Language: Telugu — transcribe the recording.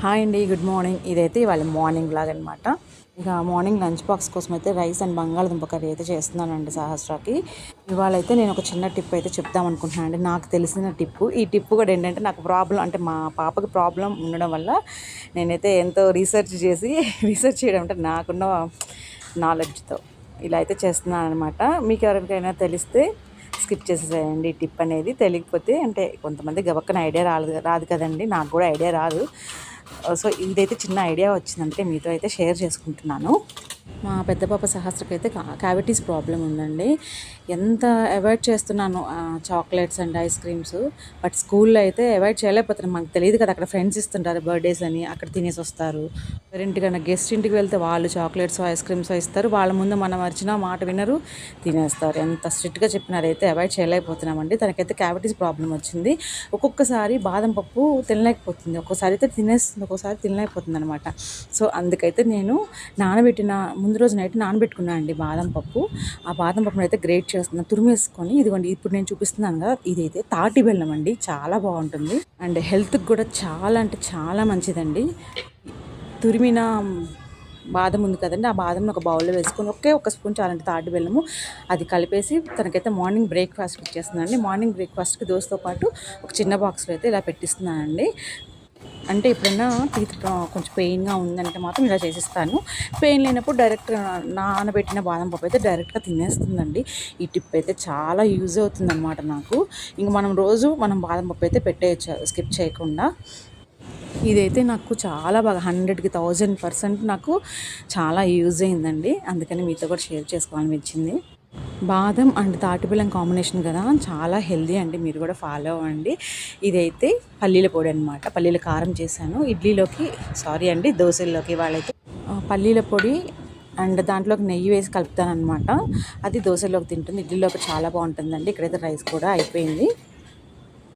హాయ్ అండి, గుడ్ మార్నింగ్. ఇదైతే ఇవాళ మార్నింగ్ లాగా అనమాట. ఇక మార్నింగ్ లంచ్ బాక్స్ కోసం అయితే రైస్ అండ్ బంగాళదుంప కర్రీ అయితే చేస్తున్నానండి సహస్రాకి. ఇవాళ అయితే నేను ఒక చిన్న టిప్ అయితే చెప్దాం అనుకుంటున్నాను అండి, నాకు తెలిసిన టిప్పు. ఈ టిప్ కూడా ఏంటంటే నాకు ప్రాబ్లం అంటే మా పాపకి ప్రాబ్లం ఉండడం వల్ల నేనైతే ఎంతో రీసెర్చ్ చేసి రీసెర్చ్ చేయడం అంటే నాకున్న నాలెడ్జ్తో ఇలా అయితే చేస్తున్నాను అనమాట. మీకు ఎవరికైనా తెలిస్తే స్కిప్ చేసేసేయండి ఈ టిప్ అనేది. తెలియకపోతే అంటే కొంతమంది గబక్కన ఐడియా రాదు కదండి, నాకు కూడా ఐడియా రాదు. సో ఇదైతే చిన్న ఐడియా వచ్చిందంటే మీతో అయితే షేర్ చేసుకుంటున్నాను. మా పెద్ద పాప సహస్రకైతే క్యావిటీస్ ప్రాబ్లం ఉందండి. ఎంత అవాయిడ్ చేస్తున్నాను chocolates and ice creams, but స్కూల్లో అయితే అవాయిడ్ చేయలేకపోతున్నాను. మాకు తెలియదు కదా, అక్కడ ఫ్రెండ్స్ ఇస్తుంటారు బర్త్డేస్ అని, అక్కడ తినేసి వస్తారు. ఎవరింటికన్నా గెస్ట్ ఇంటికి వెళ్తే వాళ్ళు చాక్లెట్స్ ఐస్ క్రీమ్స్ ఇస్తారు, వాళ్ళ ముందు మనం అరిచిన మాట వినరు, తినేస్తారు. ఎంత స్ట్రిక్ట్గా చెప్పినారు అయితే అవాయిడ్ చేయలేకపోతున్నామండి. తనకైతే క్యావిటీస్ ప్రాబ్లం వచ్చింది. ఒక్కొక్కసారి బాదం పప్పు తినలేకపోతుంది, ఒక్కోసారి అయితే తినేస్తుంది, ఒక్కోసారి తినలేకపోతుంది అనమాట. సో అందుకైతే నేను నానబెట్టిన ముందు రోజు నైట్ నానబెట్టుకున్నాను అండి బాదం పప్పు. ఆ బాదం పప్పును అయితే గ్రేట్ చేస్తున్నాను, తురిమేసుకొని. ఇదిగోండి ఇప్పుడు నేను చూపిస్తున్నాను కదా, ఇదైతే తాటి బెల్లం అండి, చాలా బాగుంటుంది అండ్ హెల్త్కి కూడా చాలా అంటే చాలా మంచిదండి. తురిమిన బాదం ఉంది కదండి, ఆ బాదంని ఒక బౌల్లో వేసుకొని ఒక స్పూన్ చాలంటే తాటి బెల్లము అది కలిపేసి తనకైతే మార్నింగ్ బ్రేక్ఫాస్ట్ ఇచ్చేస్తున్నానండి. మార్నింగ్ బ్రేక్ఫాస్ట్కి దోశతో పాటు ఒక చిన్న బాక్స్లో అయితే ఇలా పెట్టిస్తున్నానండి. అంటే ఎప్పుడైనా టీత్ కొంచెం పెయిన్గా ఉందంటే మాత్రం ఇలా చేసిస్తాను. పెయిన్ లేనప్పుడు డైరెక్ట్ నానబెట్టిన బాదం పప్పు అయితే డైరెక్ట్గా తినేస్తుందండి. ఈ టిప్ అయితే చాలా యూజ్ అవుతుందన్నమాట నాకు. ఇంక మనం బాదం పప్పు అయితే పెట్టేయచ్చు స్కిప్ చేయకుండా. ఇదైతే నాకు చాలా బాగా 100కి 1000% నాకు చాలా యూజ్ అయిందండి. అందుకని మీతో కూడా షేర్ చేసుకోవాలనిపించింది. బాదం అండ్ తాటి బెల్లం కాంబినేషన్ కదా, చాలా హెల్దీ అండి, మీరు కూడా ఫాలో అవ్వండి. ఇదైతే పల్లీల పొడి అనమాట, పల్లీల కారం చేశాను దోశల్లోకి వాళ్ళైతే పల్లీల పొడి అండ్ దాంట్లోకి నెయ్యి వేసి కలుపుతాను అనమాట. అది దోశలోకి తింటుంది, ఇడ్లీలోకి చాలా బాగుంటుందండి. ఇక్కడైతే రైస్ కూడా అయిపోయింది.